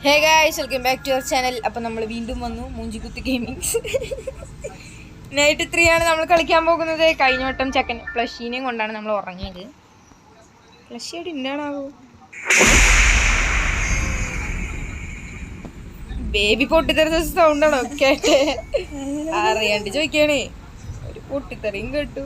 Hey guys, welcome back to your channel. അപ്പം നമ്മൾ വീണ്ടും വന്നു മൂഞ്ചിക്കുത്തി ഗെയിമിങ്സ്. നൈറ്റ് 3 ആണ് നമ്മൾ കളിക്കാൻ പോകുന്നത്. കഴിഞ്ഞ വട്ടം ചക്കൻ പ്ലഷീനെയും കൊണ്ടാണ് നമ്മൾ ഉറങ്ങിയത്. പ്ലഷിയായിട്ട് ഉണ്ടാണാവോ? ബേബി പൊട്ടിത്തെറിച്ച സൗണ്ടാണോ കേട്ടെ? അറിയാണ്ട് ചോദിക്കണേ. ഒരു പൊട്ടിത്തെറിയും കേട്ടു.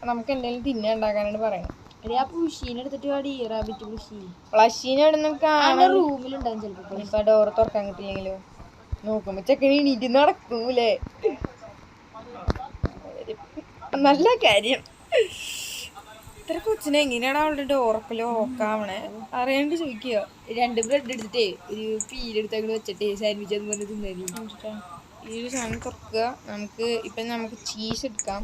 നമുക്ക് എന്തെങ്കിലും തിന്നുണ്ടാക്കാനാണ് പറയണത്. റൂമിലുണ്ടാവും ചിലപ്പോ. ഇപ്പൊ ഡോർ തുറക്കാൻ കിട്ടില്ലെങ്കിലോ? നോക്കുമ്പോ ചെക്കന് എണീറ്റ് നടക്കൂലേ? നല്ല കാര്യം. ഇത്ര കൊച്ചിനെ എങ്ങനെയാണ് അവളുടെ ഡോറൊക്കെ ലോക്കാവണേ? അറിയാണ്ട് ചോദിക്കുക. 2 ബ്രെഡ് എടുത്തിട്ടേ ഒരു പീലെടുത്ത് അങ്ങോട്ട് വെച്ചിട്ടേ സാൻഡ്വിച്ച് എന്ന് പറഞ്ഞ് തിന്നേരി. ഈ ഒരു സാധനം തുറക്കുക. നമുക്ക് ചീസ് എടുക്കാം,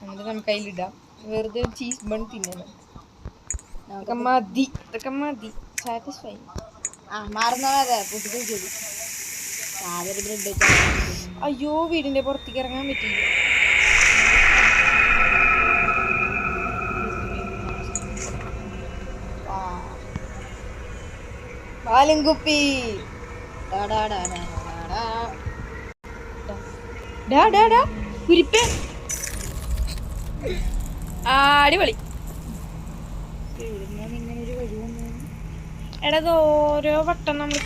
എന്നിട്ട് നമുക്ക് അതിലിടാം. വെറുതെ ചീസ് ബൺ തിന്നണം. ഇതൊക്കെ മതി. സാറ്റിസ്ഫൈ. അയ്യോ, വീടിന്റെ പുറത്തേക്ക് ഇറങ്ങാൻ പറ്റില്ല. പാലും കുപ്പി. കുരിപ്പേ. അടിപൊളി. എടാ, ഓരോ വട്ടം നമ്മൾ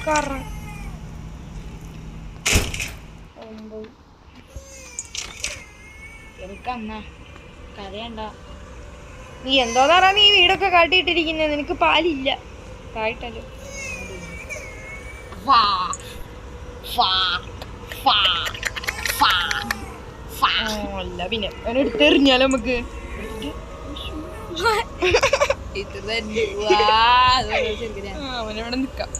കരയണ്ട. നീ എന്തോന്നാറാ നീ വീടൊക്കെ കാട്ടിയിട്ടിരിക്കുന്നത്? നിനക്ക് പാലില്ല. കായിട്ടല്ലോ. അല്ല പിന്നെ അവനെ എടുത്തെറിഞ്ഞാലോ നമുക്ക്? അവനവിടെ നിക്കാം.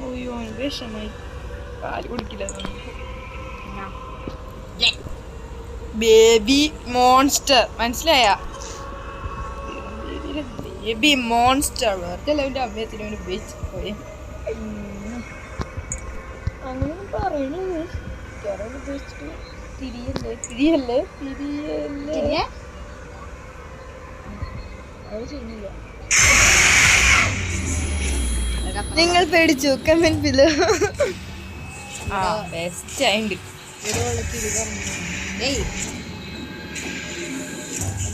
ഓയ്യോ, അവന് വിഷമായി. പാല് കുടിക്കില്ല. ബേബി മോൺസ്റ്റർ മനസ്സിലായ? Baby monster. വെറുതെ അവന്റെ അമ്മയത്തിന് അവന് ഉപയോഗിച്ചു പോയി. അങ്ങനെ പറയണത് ഉപയോഗിച്ചിട്ട് തിരിയല്ലേ. നിങ്ങൾ പേടിച്ചു? Comment below. ബെസ്റ്റ് ആയിട്ട്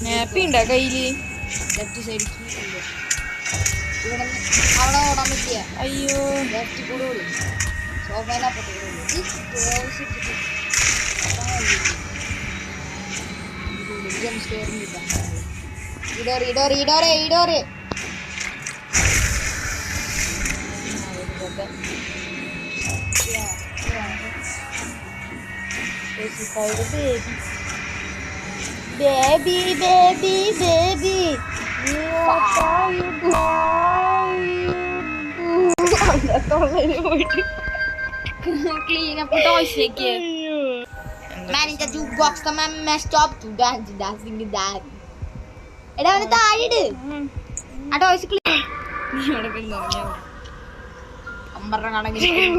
ഹാപ്പി ഉണ്ടാ കയ്യില്? അയ്യോ, baby. Clean up the toy shake. Man in the jukebox, come on, stop to dancing with that. എടാ, അവന് താഴെ ആ ടോയ്സ് ക്ലീൻ.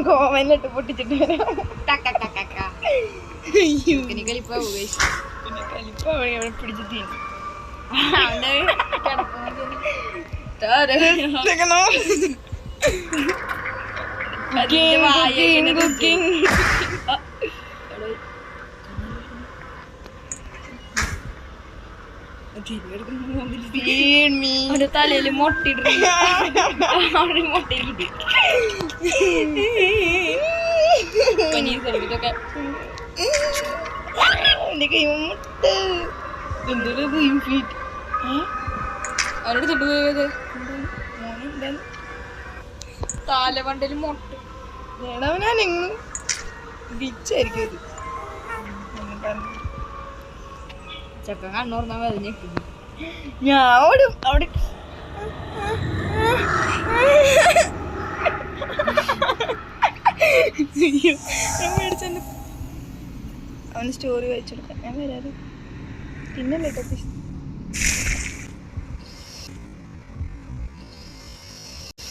കോമന്നിട്ട് പൊട്ടിച്ചിട്ട് പിടിച്ചു തീ. തലയില് മൊട്ടിട്ട് അവരോട് തൊട്ട് പോയത് താലവണ്ടല് മൊട്ട വേണവനാണെങ്കിലും ബിച്ചായിരിക്കും ഇത്. ചക്ക കണ്ണോർന്നാ വരഞ്ഞേക്ക്. ഞാൻ ഓടും അവിടെ. ഞാൻ മേടിച്ചെന്നെ അവന് സ്റ്റോറി വായിച്ചെടുക്കാം. ഞാൻ വരാറ് പിന്നല്ലേ കേട്ടോ.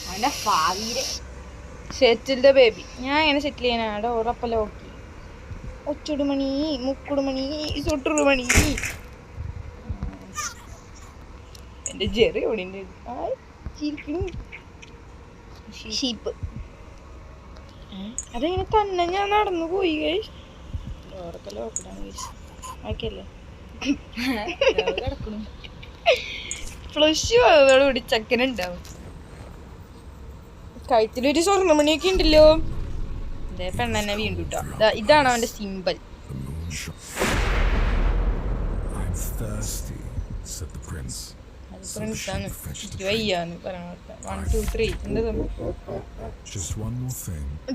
അവന്റെ ഭാവിയില് സെറ്റിൽ ദ ബേബി. ഞാൻ എങ്ങനെ സെറ്റിൽ ചെയ്യാനാണ് ഉറപ്പല്ല. ഓക്കെ. ഒച്ചുടുമണി, മുക്കുടുമണി, സുട്ടുടുമണി. എന്റെ ജെറി ഓടിൻ്റെ ഷീപ്പ്. അതെങ്ങനെ തന്നെ ഞാൻ നടന്നു പോയി. ഓറപ്പല്ല ഓക്കടാണ് ഓക്കെയല്ലേ. ഫ്ലഷ് കൂടി ചക്കനുണ്ടാവും. കഴുത്തിലൊരു സ്വർണ്ണമണിയൊക്കെ ഉണ്ടല്ലോ. ഇതേ പെണ്ണെന്നെ വീണ്ടും കേട്ടോ. ഇതാണ് അവന്റെ സിമ്പിൾ. പ്രിൻസാണ് വയ്യാന്ന് പറഞ്ഞ 1 2 3 എന്താ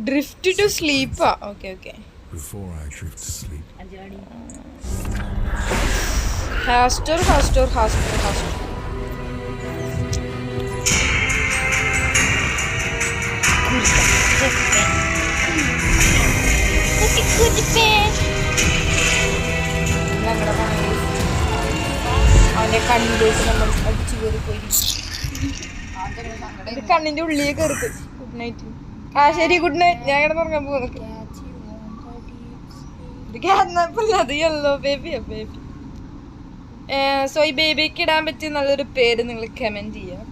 ഡ്രിഫ്റ്റ് ടു സ്ലീപ്പാ. Okay okay. ഹാസ്റ്റർ ഹാസ്റ്റർ ഹാസ്റ്റർ ഹാസ്റ്റർ. അവന്റെ കണ്ണിലേക്ക് നമ്മൾ അടിച്ചു കയറി പോയി. കണ്ണിന്റെ ഉള്ളിൽ കയറി. Good night. ആ ശരി, ഗുഡ് നൈറ്റ്. ഞാൻ കിടന്നുറങ്ങാൻ പോകുന്നു. അത് യെല്ലോ ബേബിയാ ബേബി. സോ ഈ ബേബിക്ക് ഇടാൻ പറ്റിയ നല്ലൊരു പേര് നിങ്ങൾ കമന്റ് ചെയ്യാം.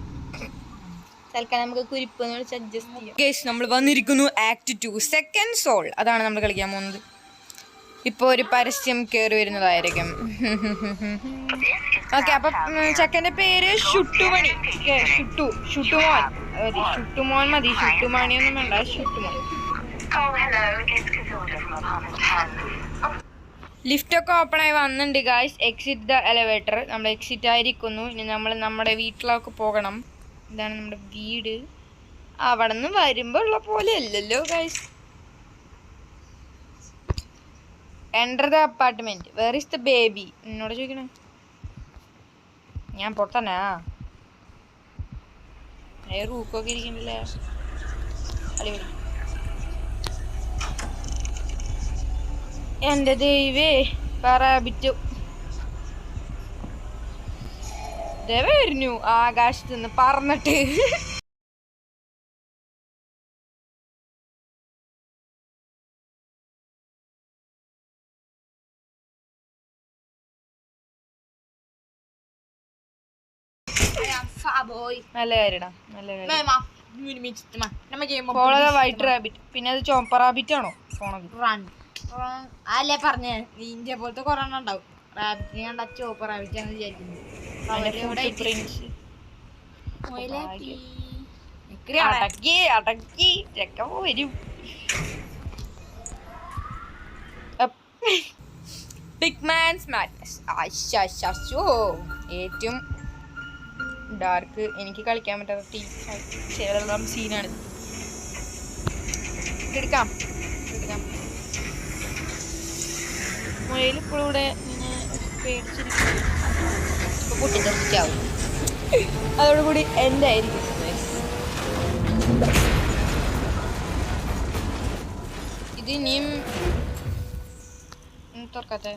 തൽക്കാലം നമുക്ക് കുരിപ്പ് എന്ന് വിളിച്ച് അഡ്ജസ്റ്റ് ചെയ്യാം. ഗയ്സ്, നമ്മൾ വന്നിരിക്കുന്നു ആക്ട് 2 സെക്കൻഡ് സോൾ. അതാണ് നമ്മൾ കളിക്കാൻ പോകുന്നത്. ഇപ്പോൾ ഒരു പരസ്യം കയറി വരുന്നതായിരിക്കും. ഓക്കെ, അപ്പൊ ചെക്കൻ്റെ പേര് ഷുട്ടുമണി. ഷുട്ടുമോൻ മതി. ഷുട്ടുമോൻ മതി. ഷുട്ടുമണിയൊന്നും വേണ്ട, ഷുട്ടുമോൻ. ലിഫ്റ്റ് ഒക്കെ ഓപ്പൺ ആയി വന്നിട്ടുണ്ട് ഗായ്സ്. Exit the elevator. നമ്മൾ എക്സിറ്റ് ആയിരിക്കുന്നു. ഇനി നമ്മൾ നമ്മുടെ വീട്ടിലേക്ക് പോകണം. ഇതാണ് നമ്മുടെ വീട്. അവിടെ നിന്ന് വരുമ്പോൾ ഉള്ള പോലെ അല്ലല്ലോ guys. Enter the apartment. Where is the baby? എന്നോട് ചോദിക്കണേ. ഞാൻ പൊട്ടനാ? റൂക്കൊക്കെ ഇരിക്കണില്ലേ? അടിപൊളി. എൻ്റെ ദൈവേ, പറബിറ്റു വരുന്നു ആകാശത്ത് നിന്ന് പറന്നിട്ട്. നല്ല കാര്യടാ, നല്ല കാര്യം. White rabbit. പിന്നെ അത് ചോപ്പ റാബിറ്റ് ആണോ പോണത്? അല്ലേ പറഞ്ഞേ, ഇന്ത്യ പോലത്തെ കൊറോണ ഉണ്ടാവും. റാബിറ്റിനെ കണ്ട ചോപ്പ റാബിറ്റാന്ന് വിചാരിക്കുന്നത്. അടക്കി ചെക്ക വരും. Big man's madness. ഏറ്റവും ഡാർക്ക്, എനിക്ക് കളിക്കാൻ പറ്റാത്ത സീനാണ്. എടുക്കാം എടുക്കാം. മുഴയിൽ ഇപ്പോഴും ഇവിടെ പേടിച്ചിരിക്കും. പൊട്ടിത്തെറിച്ചാവും. അതോടുകൂടി എൻ്റെ ആയിരിക്കും. ഇത് ഇനിയും തുറക്കാത്ത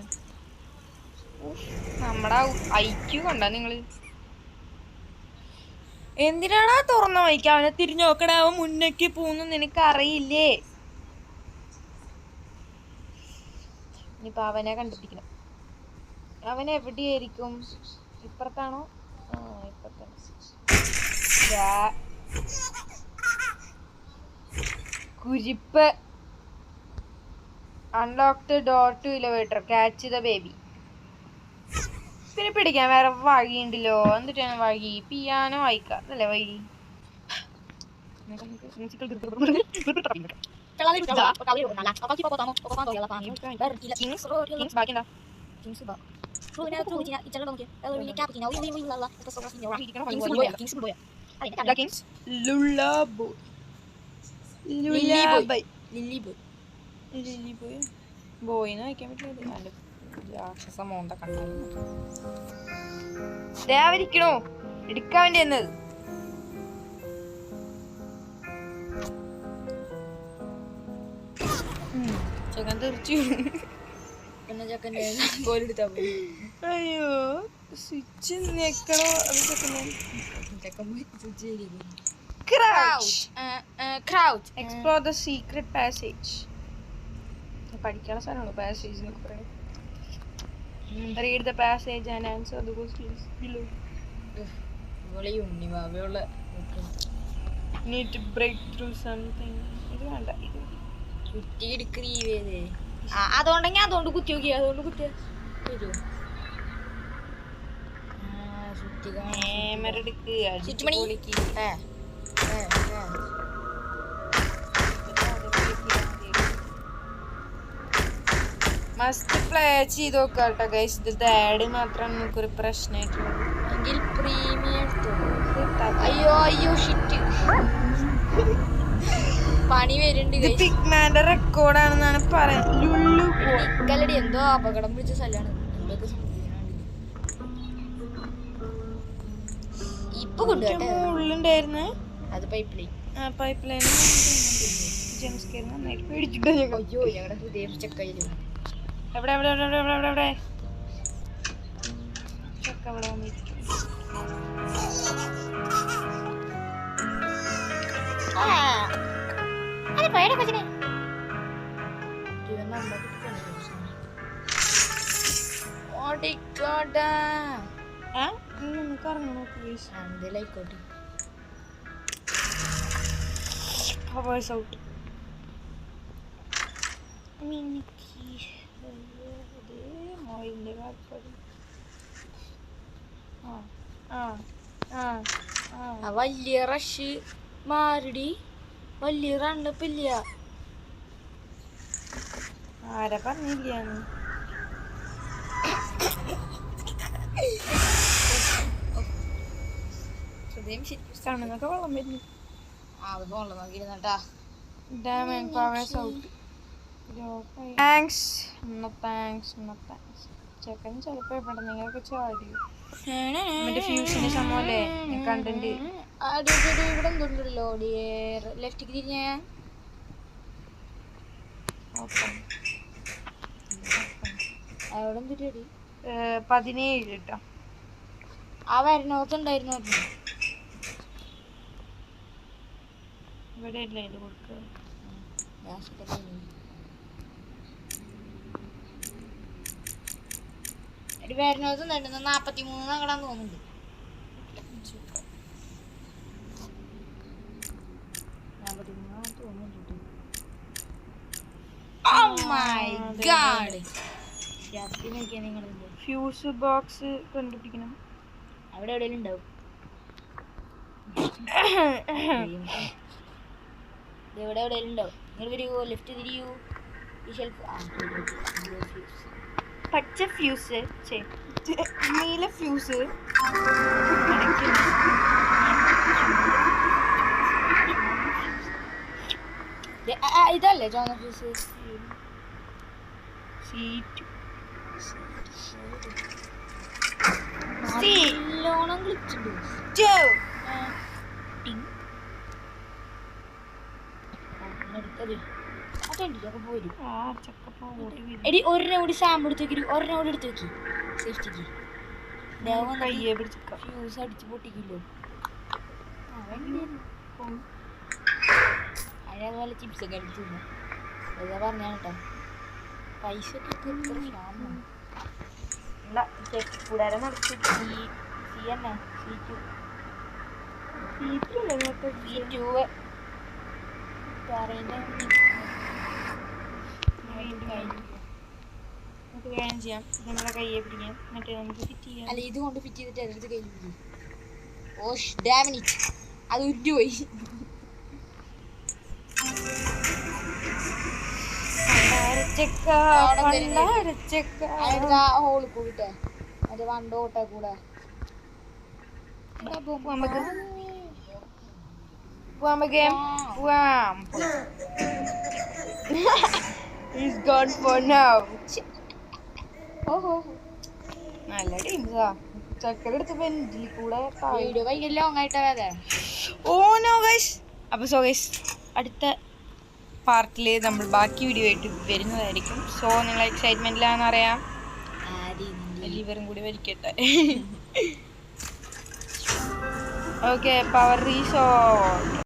നമ്മുടെ ഐക്യു കണ്ട നിങ്ങള്? എന്തിനാണാ തുറന്ന വയ്ക്കുക? അവനെ തിരിഞ്ഞു നോക്കണ. അവൻ മുന്നേക്ക് പോകുന്നു നിനക്ക് അറിയില്ലേ? ഇനിയിപ്പോൾ അവനെ കണ്ടുപിടിക്കണം. അവൻ എവിടെയായിരിക്കും? ഇപ്പുറത്താണോ? ആ, ഇപ്പുറത്താണ്. കുരിപ്പ്. Unlock the door to elevator. Catch the baby. പിന്നെ പിടിക്കാൻ വേറെ വഴിയുണ്ടല്ലോ. എന്നിട്ടാണ് വഴി? പിയാനോ വായിക്കാം. അതല്ലേ വഴി? ബോയിന്ന് വായിക്കാൻ പറ്റില്ല. രാക്ഷസ മോന്ത കണ്ടിരിക്കണോ? എടുക്കാൻ വേണ്ടി എന്നത് ചെക്കൻ തെറിച്ചു. അയ്യോ, സ്വിച്ച് ഞെക്കണോ? അത് ചെക്കൻ Crouch. Crouch. Explore the secret passage. പഠിക്കാനുള്ള സ്ഥലമാണ് passage എന്നൊക്കെ പറയുന്നത്. Read the passage and answer the questions below. Need to break through something. ഇത് വേണ്ട, ഇത് അതുകൊണ്ടെങ്കിൽ അതുകൊണ്ട് കുത്തി നോക്കി, അതുകൊണ്ട് കുത്തിയ ക്യാമറ മസ്റ്റ് പ്ലേ ചെയ്ത് നോക്കാട്ടോ ഗൈസ്. ഇത് ആഡ് മാത്രമാണ് നമുക്കൊരു പ്രശ്നമായിട്ടുള്ളത്. എങ്കിൽ പ്രീമിയം അയ്യോ അയ്യോ ഷിറ്റ് പണി വരുന്നുണ്ട്. പിഗ്മാന്റെ റെക്കോർഡാണെന്നാണ് പറയുന്നത്. എന്തോ അപകടം പിടിച്ച സ്ഥലമാണ്. ഇപ്പൊ കൊണ്ടുപോട്ടെ ഉള്ളുണ്ടായിരുന്നു അത് പൈപ്പ് ലൈൻ. പൈപ്പ് ലൈൻ നന്നായിട്ട് പേടിച്ചിട്ടോ ഞങ്ങൾ. അയ്യോ ഞങ്ങളുടെ ഹൃദയം ചെക്കയില് എവിടെ എവിടെ എവിടെ എവിടെ എവിടെ എവിടെ ചക്ക അവിടെ വന്നിരിക്കും. എന്തേലായിക്കോട്ടെ. വലിയ റഷ് മാറിടി, വലിയ റണ്ണിപ്പില്ല. ആരാ പറഞ്ഞില്ല കണ്ണൊക്കെ വെള്ളം വരുന്നു. ചെക്കൻ ചിലപ്പോ എവിടെന്നെങ്കിലൊക്കെ ചാടി മറ്റേ ഫ്യൂഷന്റെ സംഭവല്ലേ കണ്ടന്റ്. ഇവിടെ എന്തുണ്ടല്ലോ ലെഫ്റ്റിക്ക് തിരിഞ്ഞ 17 കേട്ടോ. ആ വരണോത്തുണ്ടായിരുന്നു ഇവിടെ ഇല്ല ഇത് കൊടുക്കുക. വരണോത്തുണ്ടായിരുന്നു 43 അങ്ങടാന്ന് തോന്നുന്നുണ്ട്. ഫ്യൂസ് ബോക്സ് കണ്ടുപിടിക്കണം. അവിടെ എവിടെയെങ്കിലും ഉണ്ടാവും. എവിടെ എവിടെയെങ്കിലും ഉണ്ടാവും. നിങ്ങൾ വരൂ, ലെഫ്റ്റ് തിരിയൂ. ഈ ഷെൽഫ് പച്ച ഫ്യൂസ് നീല ഫ്യൂസ് ഇതല്ലേ ചുവന്ന ഫ്യൂസ്. നല്ലോണം കളിച്ചിട്ടുണ്ട്. എടി ഒരെണ്ണം കൂടി സാമ്പിൾ എടുത്ത് വെക്കി, ഒരെണ്ണം കൂടി എടുത്ത് വെക്കി സേഫ്റ്റിക്ക്. ഫ്യൂസ് അടിച്ച് പൊട്ടിക്കില്ലോ. അതിനതുപോലെ ചിപ്സ് ഒക്കെ അടിച്ചു അതാ പറഞ്ഞാണ് കേട്ടോ. പൈസ കൂടാരം നടത്തി നമുക്ക് വേണം ചെയ്യാം. നമ്മളെ കയ്യെ പിടിക്കാം, എന്നിട്ട് നമുക്ക് ഫിറ്റ് ചെയ്യാം. അല്ല ഇത് കൊണ്ട് ഫിറ്റ് ചെയ്തിട്ട് അതിനടുത്ത് കയ്യിൽ പിടിക്കും. ഓഷ് ഡാമിനിറ്റ് അത് ഉരുണ്ടുപോയി. ഹോളിൽ കൂടിട്ടെ മറ്റേ വണ്ടോട്ടെ കൂടെ He's gone for now. ഓഹോ നല്ല ടീംസാ. ചക്കര എടുത്തപ്പോ ഇതിൽ കൂടെ വീഡിയോ ഭയങ്കര ലോങ് ആയിട്ടാ. Oh no guys. അപ്പോൾ സോ ഗൈസ് അടുത്ത പാർട്ടിൽ നമ്മൾ ബാക്കി വീഡിയോ ആയിട്ട് വരുന്നതായിരിക്കും. സോ നിങ്ങൾ എക്സൈറ്റ്മെന്റിലാണെന്നറിയാം. എല്ലാവരും കൂടി വലിക്കട്ടെ. Okay power റീഷോട്ട്